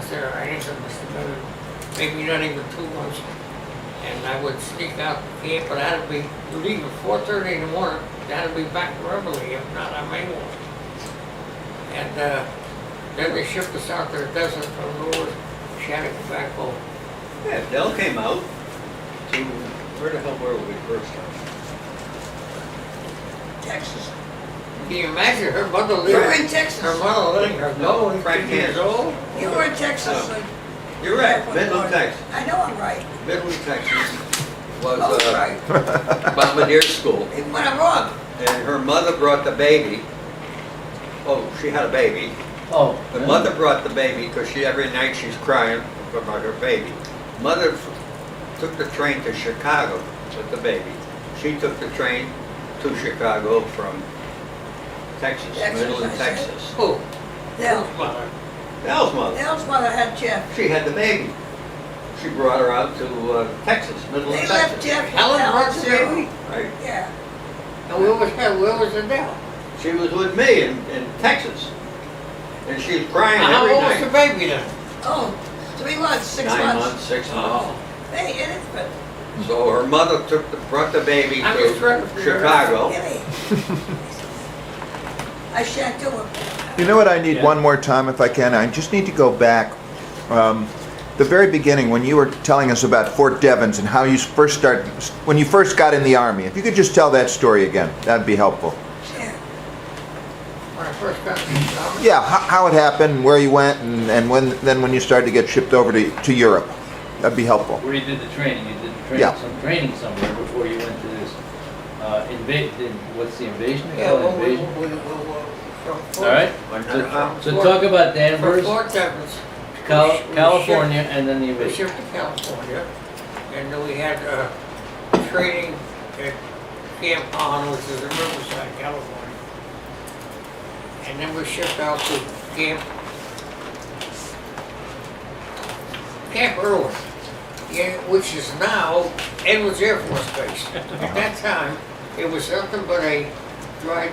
months there, I think it must have been maybe not even 2 months. And I would sneak out the camp, but I had to be leaving 4:30 in the morning. I had to be back in Beverly, if not, I may walk. And then they shipped us out to the desert from North Shattuck back home. Yeah, Dell came out to, where the hell were we first time? Texas. Can you imagine her mother You were living? in Texas. Her mother letting her go at Frank 50 years old? You were in Texas. like, You're right, yeah, Midland, Texas. I know I'm right. Midland, Texas was Oh, right. bombardier school. Even when I'm wrong. And her mother brought the baby. Oh, she had a baby. Oh. The mother brought the baby because every night she's crying about her baby. Mother took the train to Chicago with the baby. She took the train to Chicago from Texas, Texas, Midland, I said. Texas. Who? Dell. Whose mother? Dell's mother. Dell's mother had Jeff. She had the baby. She brought her out to Texas, Midland, They Texas. left Jeff. Helen Dell brought the zero. baby? Right. Yeah. And where was the Dell? She was with me in Texas. And she was crying How every old was the night. baby then? Oh, 3 months, 6 9 months. months, 6 months. Oh. Hey, it is, but So her mother brought the baby I'm just trying to to figure it Chicago. give me. I shan't do it. You know what I need Yeah. one more time if I can? I just need to go back. The very beginning when you were telling us about Fort Devens and how you when you first got in the Army. If you could just tell that story again, that'd be helpful. Yeah. When I first got in the Army? Yeah, how it happened, where you went, and when you started to get shipped over to Europe. That'd be helpful. Where you did the training, you did the Yeah. training somewhere before you went to this, what's the invasion? They Yeah, call it well, invasion? from All right, so talk about From Danvers, Fort Devens. California, and then the We invasion. shipped to California, and then we had training at Camp Hahn, which is in Riverside, California. And then we shipped out to Camp Irwin, yeah, which is now Edwards Air Force Base. At that time, it was nothing but a dry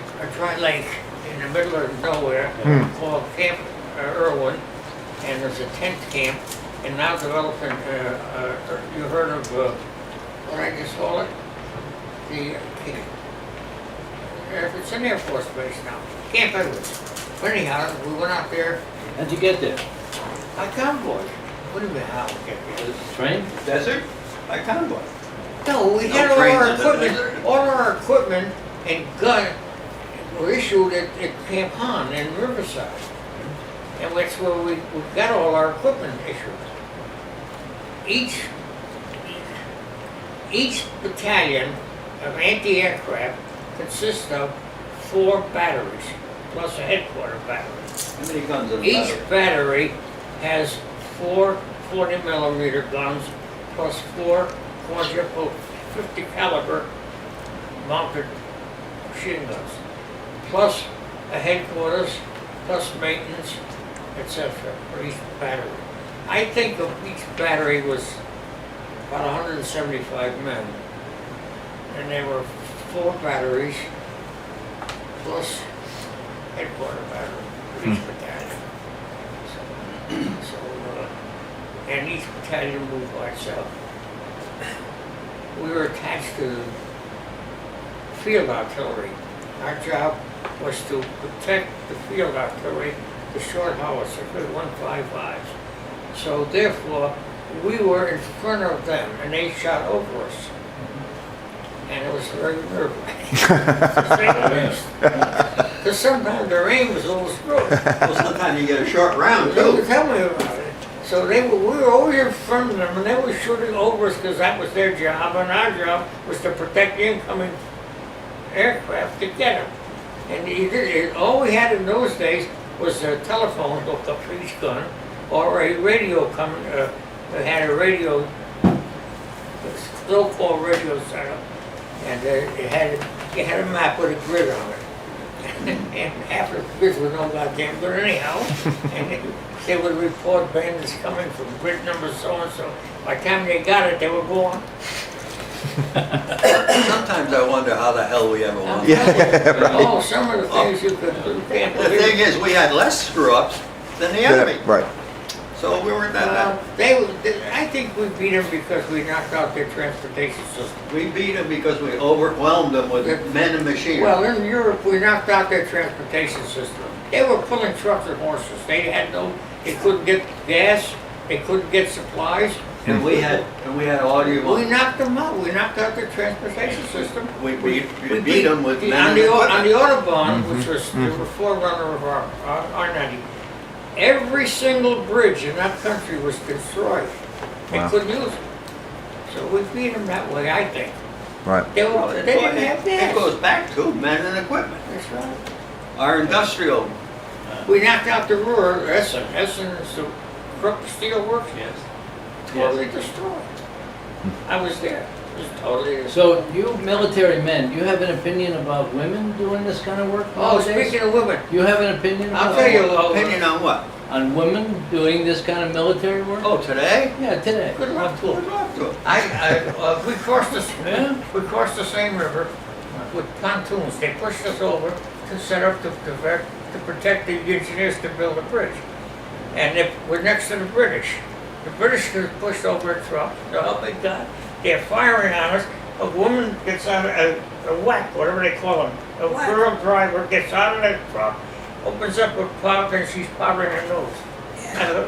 lake in the middle of nowhere called Camp Irwin, and there's a tent camp, and now developing, you heard of, what I just call it? It's an Air Force Base now, Camp Edwards. But anyhow, we went out there How'd you get there? by convoy. What do you mean, how we get there? Train? Desert? By convoy. No, we No had all trains our in the equipment, desert? all our equipment and gun were issued at Camp Hahn in Riverside. And that's where we got all our equipment issued. Each battalion of anti-aircraft consists of 4 batteries, plus a headquarter battery. How many guns in the Each battery? battery has 4 40-millimeter guns, plus 4 quadruple 50 caliber mounted machine guns, plus a headquarters, plus maintenance, etc. for each battery. I think of each battery was about 175 men, and there were 4 batteries plus headquarter battery for each battalion. And each battalion moved by itself. We were attached to field artillery. Our job was to protect the field artillery, the short howitzer, the 155s. So therefore, we were in front of them, and they shot over us. And it was very nerve-wracking, to say the least. Because sometimes their aim was a little screwy. Well, sometimes you get a short round They would too. tell me about it. So we were always in front of them, and they were shooting over us because that was their job, and our job was to protect the incoming aircraft to get them. And all we had in those days was a telephone hooked up to each gun, or a radio coming. It had a radio, so-called radio setup, and you had a map with a grid on it. And half the grids were no goddamn good anyhow. And they would report bandits coming from grid number so-and-so. By the time they got it, they were gone. Sometimes I wonder how the hell we ever won. Oh, some of the things you can't The believe. thing is, we had less screw-ups than the enemy. Right. So we weren't that bad. I think we beat them because we knocked out their transportation system. We beat them because we overwhelmed them with men and machinery. Well, in Europe, we knocked out their transportation system. They were pulling trucks and horses. They couldn't get gas, they couldn't get supplies. And we had all you We want. knocked them out. We knocked out their transportation system. We beat them with men On and the equipment. Autobahn, which was the forerunner of our R90, every single bridge in that country was destroyed. They Wow. couldn't use it. So we beat them that way, I think. Right. They Well, didn't have it gas. goes back to men and equipment. That's right. Our industrial, We knocked out the Ruhr, Essen. Essen is the Krupp Steel Works. Yes. Totally destroyed. I was there. It was totally destroyed. So you military men, you have an opinion about women doing this kind of work Oh, nowadays? speaking of women, You have an opinion I'll about tell you, opinion on what? on women doing this kind of military work? Oh, today? Yeah, today. good luck to Good them. luck to 'em. We crossed the, Yeah. we crossed the same river with pontoons. They pushed us over to set up to protect the engineers to build a bridge. And we're next to the British. The British get pushed over a truck. Oh my God! They're firing on us. A woman gets out of a whack, whatever they call them. A Whack. girl driver gets out of that truck, opens up a powder, and she's powdering her nose.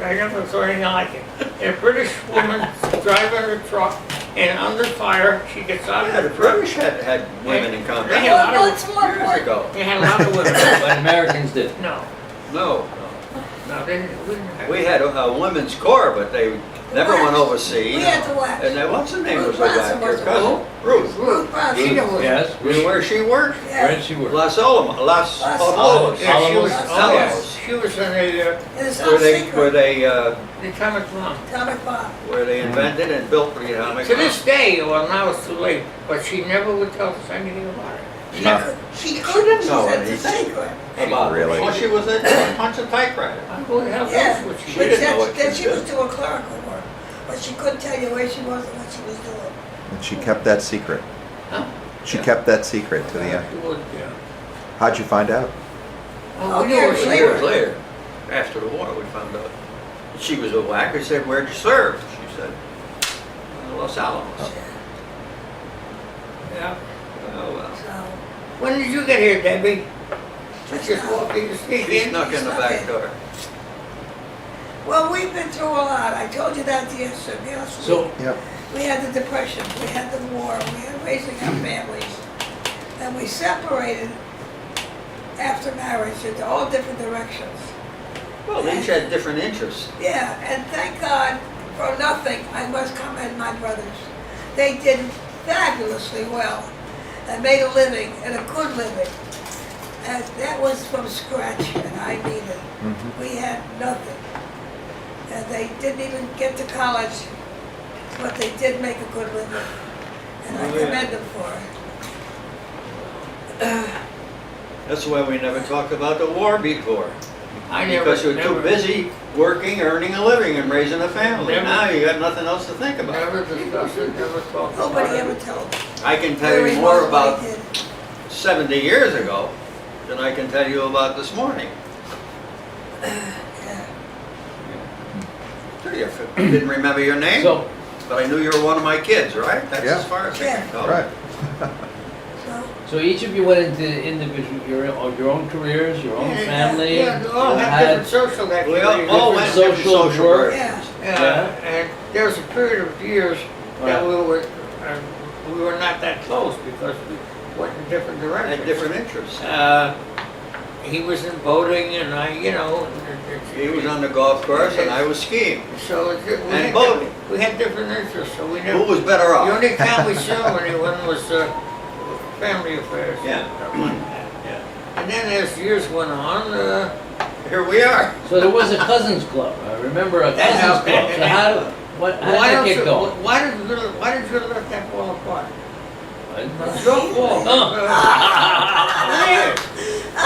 I never saw anything like it. A British woman driving a truck, and under fire, she gets out of Yeah, the the truck. British had women in They combat had a lot Well, of, it's more years important. ago. they had a lot of women. But Americans did. No, No, they didn't have. we had a women's corps, but they never went overseas. We had the wax. And then what's her name was a Ruth whack, Bronson your was a cousin, Ruth. Ruth Bronson. She was. Yes. You know where she worked? Yeah. Where did she work? Las Alamos, Las Las Alamos. Yeah, she was. Alamos. Oh, yes. Alamos. She was in It is Where not they, secret. the atomic bomb. Atomic bomb. where they invented and built the atomic To bomb. this day, well, now it's too late, but she never would tell us anything about it. She Huh. could, she couldn't, she know said it's a anything. secret. About Really? Well, she was a punch a typewriter. Who the hell Yeah, knows what she She but did? didn't know what then she she was did. doing clerical work, but she couldn't tell you where she was and what she was doing. And she kept that secret. Huh? She kept that secret to the end. She would, yeah. How'd you find out? Oh, we knew years what she later. Years later, after the war, we found out. She was a whack. We said, where'd you serve? She said, Los Alamos. Yeah. Oh, well. So, When did you get here, Debbie? I just walked in the street. She in. snuck in the back door. well, we've been through a lot. I told you that yesterday. So, Yep. We had the Depression, we had the war, we had raising our families, and we separated after marriage into all different directions. Well, they each had different interests. Yeah, and thank God for nothing, I must commend my brothers. They did fabulously well and made a living, and a good living. And that was from scratch, and I mean it. Mhm. We had nothing. And they didn't even get to college, but they did make a good living. And I Oh, yeah. commend them for it. That's why we never talked about the war before. I never. Because you're never, too busy working, earning a living, and raising a family. Never. Now you got nothing else to think about. Never discussed it, never talked about Nobody it. ever told me I can tell where you he more was, what about he did. 70 years ago than I can tell you about this morning. Yeah. Tell you, if I didn't remember your name, so, but I knew you were one of my kids, right? That's Yeah. as far as I Yeah. can tell. Right. So, so each of you went into individual, your own careers, your own Yeah, family. Yeah, they all you have had- different social We activities. all went Different different social social work. directions. yeah. And there was a period of years that Right. we were not that close because we went in different Had directions. different interests. He was in boating and I, you know. He was on the golf course and I was skiing. So And boating. we had different interests, so we Who never. was better The off? only time we saw anyone was family affairs. Yeah. Stuff like that, yeah. And then as years went on, Here we are. So there was a cousins club. I remember a That- cousins club. So how did why that don't get you, going? why did you let that fall apart? I didn't know. It's your fault. Yeah.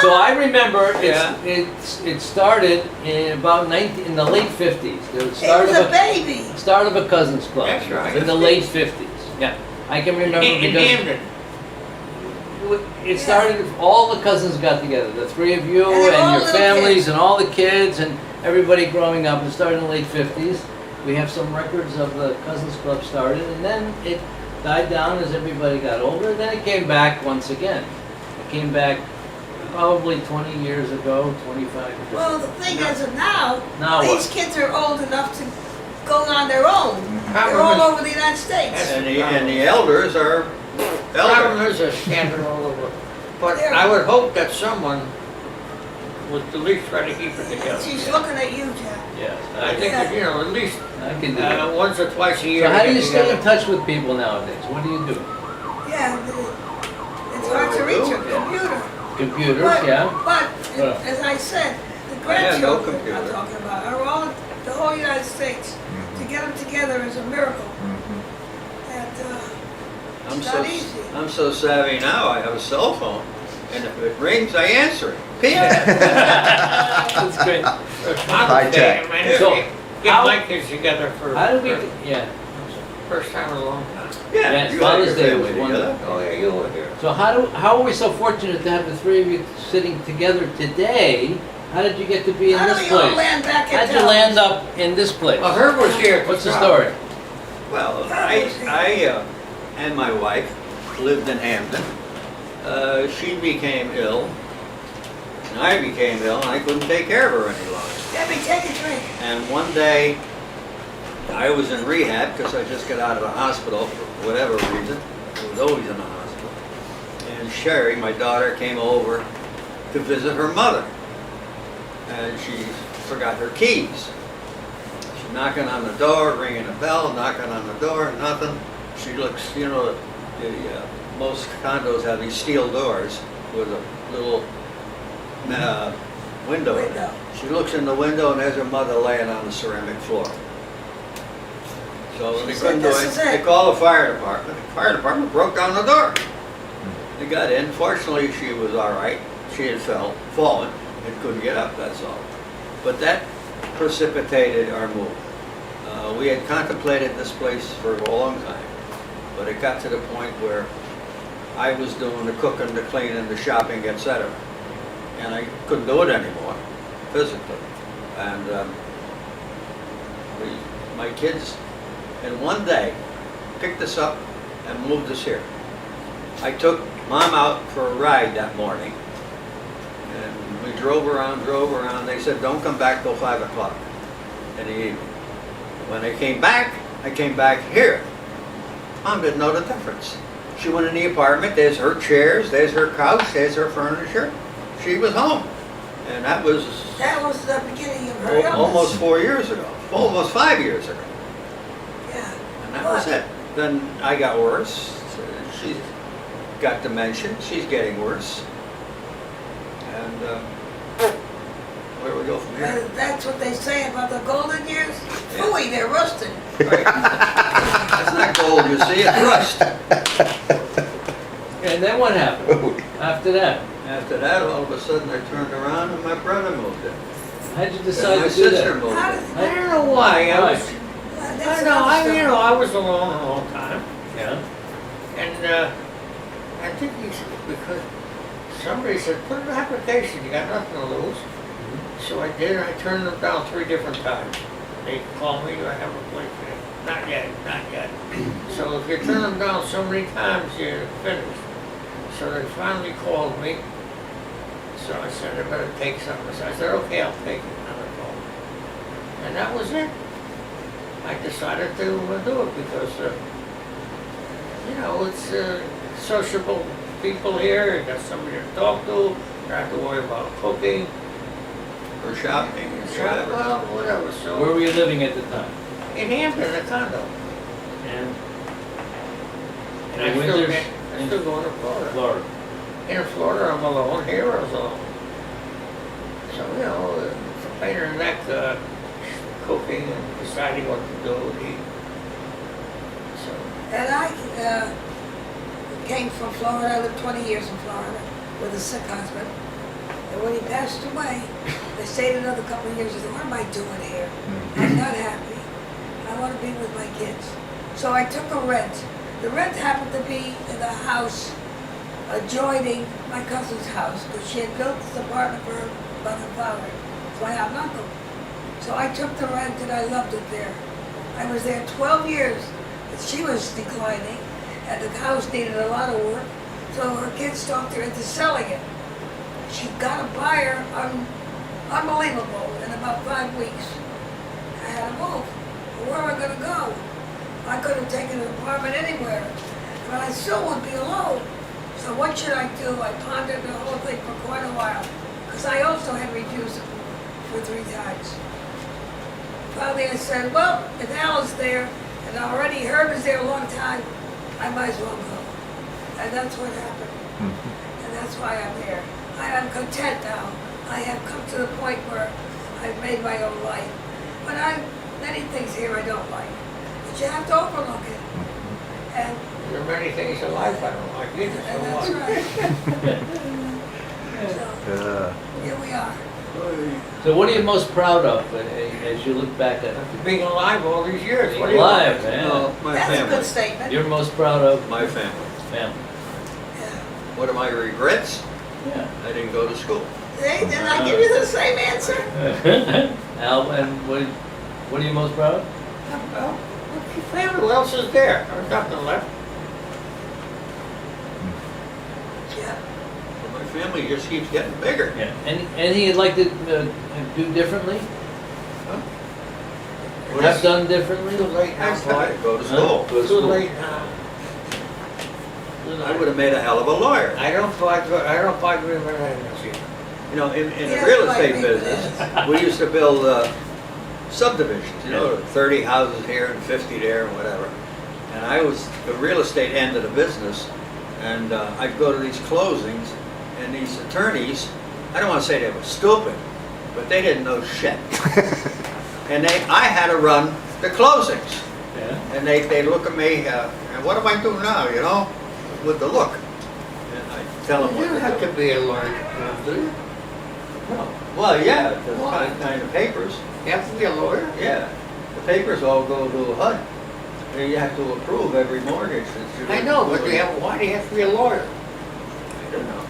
So I remember Yeah. it started in about in the late 50s. The He start was of a baby. start of a cousins club. That's right. In the late 50s. Yeah. I can remember In because Hamden. it started, all the cousins got together, the three of you And they're all and your little families kids. and all the kids, and everybody growing up, it started in the late 50s. We have some records of the Cousins Club started, and then it died down as everybody got older. Then it came back once again. It came back probably 20 years ago, 25 years ago. Well, the thing is that now Now these what? kids are old enough to go on their own. They're all Problem over the United States. And the elders are Problem elders. is they're scattered all over. But They're- I would hope that someone would at least try to keep it together. She's looking at you, Jack. Yes, I think that, you know, at least I can do that. once or twice a year. So how we do get you stay in together. touch with people nowadays? What do you do? Yeah, it's hard to reach a computer. Computers, But, yeah? but Well. as I said, the I have no grandchildren I'm computer. talking about are all the whole United States. To get them together is a miracle. And I'm it's so, not easy. I'm so savvy now, I have a cell phone, and if it rings, I answer it. Beep. That's great. High tech. Man, So, get how- my kids together for How do we, for yeah. first time in a long time. Yeah, you Father's had your Day family was together. wonderful. Oh, yeah, you were here. So how are we so fortunate to have the three of you sitting together today? How did you get to be in How this do we all place? land back in How'd you town? land up in this place? Well, Herb was here. at What's the time. story? Well, I and my wife lived in Hamden. She became ill, and I became ill, and I couldn't take care of her any longer. Debbie, take a drink. And one day, I was in rehab because I just got out of the hospital for whatever reason. I was always in the hospital. And Sherry, my daughter, came over to visit her mother. And she forgot her keys. She's knocking on the door, ringing a bell, knocking on the door, nothing. She looks, you know, most condos have these steel doors with a little window in it. Window. She looks in the window and there's her mother laying on the ceramic floor. So She they said, couldn't do "This it. is it." They called the fire department. The fire department broke down the door. They got in. Fortunately, she was all right. She had fallen and couldn't get up, that's all. But that precipitated our move. We had contemplated this place for a long time, but it got to the point where I was doing the cooking, the cleaning, the shopping, etc. And I couldn't do it anymore, physically. And my kids, in one day, picked us up and moved us here. I took Mom out for a ride that morning, and we drove around. They said, don't come back till 5 o'clock in the evening. When I came back here. Mom didn't know the difference. She went in the apartment, there's her chairs, there's her couch, there's her furniture. She was home. And that was That was the beginning of her illness. almost 4 years ago, almost 5 years ago. Yeah. And that was it. Then I got worse. She got dementia. She's getting worse. And where do we go from here? That's what they say about the golden years. Phooey, they're rusted. It's not gold, you see, it's rust. And then what happened after that? After that, all of a sudden, I turned around and my brother moved in. How'd you And decide my to do sister that? moved How in. did- I don't know why. I was, That's I know, another you story. know, I was alone a long time. Yeah. And I think he said, because somebody said, put in an application, you got nothing to lose. So I did, and I turned them down 3 different times. They called me, do I have a place for you? Not yet, not yet. So if you turn them down so many times, you're finished. So they finally called me. So I said, I better take something. So I said, okay, I'll take it. And I called. And that was it. I decided to do it because, you know, it's sociable people here. You got somebody to talk to. You don't have to worry about cooking. For shopping and whatever. Well, whatever. So Where were you living at the time? in Hampton, a condo. And And I in still, winters I'm still going to Florida. Florida. In Florida, I'm alone. Here, I was alone. So, you know, it's a pain in the neck cooking and deciding what to do and eat. So, And I came from Florida. I lived 20 years in Florida with a sick husband. And when he passed away, they stayed another couple of years. I said, what am I doing here? I'm not happy. I want to be with my kids. So I took a rent. The rent happened to be in the house adjoining my cousin's house because she had built this apartment for her mother and father. So I have an uncle. So I took the rent and I loved it there. I was there 12 years. She was declining and the house needed a lot of work. So her kids talked her into selling it. She got a buyer, unbelievable, in about 5 weeks. I had to move. Where am I gonna go? I could have taken an apartment anywhere, but I still would be alone. So what should I do? I pondered the whole thing for quite a while, because I also had refused it for 3 times. Finally I said, well, if Al is there, and already Herb is there a long time, I might as well go. And that's what happened. And that's why I'm here. I am content now. I have come to the point where I've made my own life. But many things here I don't like. But you have to overlook it. And There are many things in life I don't like either, so that's what? right. So, here we are. So what are you most proud of as you look back at After being alive all these years. what do being you alive, want? man? No, my That's a good family. statement. You're most proud of My family. family. Yeah. What are my regrets? Yeah. I didn't go to school. Hey, didn't I give you the same answer? Al, and what are you most proud of? Well, what's your family? Who else is there? There's nothing left. Yeah. But my family just keeps getting bigger. Yeah. Anything you'd like to do differently? Or have done differently? Too late now, I started to go to Huh? school. Go to Too school. late now. I would have made a hell of a lawyer. I don't fight very much either. You know, in the Yeah, real like estate me, business, we used to build subdivisions, you know, 30 houses here and 50 there and whatever. And I was the real estate end of the business, and I'd go to these closings, and these attorneys, I don't want to say they were stupid, but they didn't know shit. And I had to run the closings. Yeah. And they look at me, and what do I do now, you know, with the look? And I tell them You what don't have to to do. be a lawyer, do you? No. Well, yeah, the Why? kind of papers. You have to be a lawyer? Yeah, the papers all go to HUD. And you have to approve every mortgage. that you're I know, but doing. why do you have to be a lawyer? I don't know.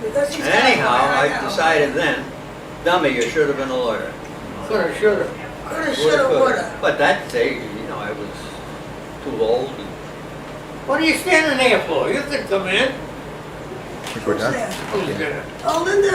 Because she's And got a anyhow, lawyer, I know. decided then, dummy, you should have been a lawyer. Coulda, shoulda. Coulda, shoulda, woulda. But that day, you know, I was too old. and- What are you standing there for? You can come in. I think we're done. Who's there? Who's gonna? Oh, Linda.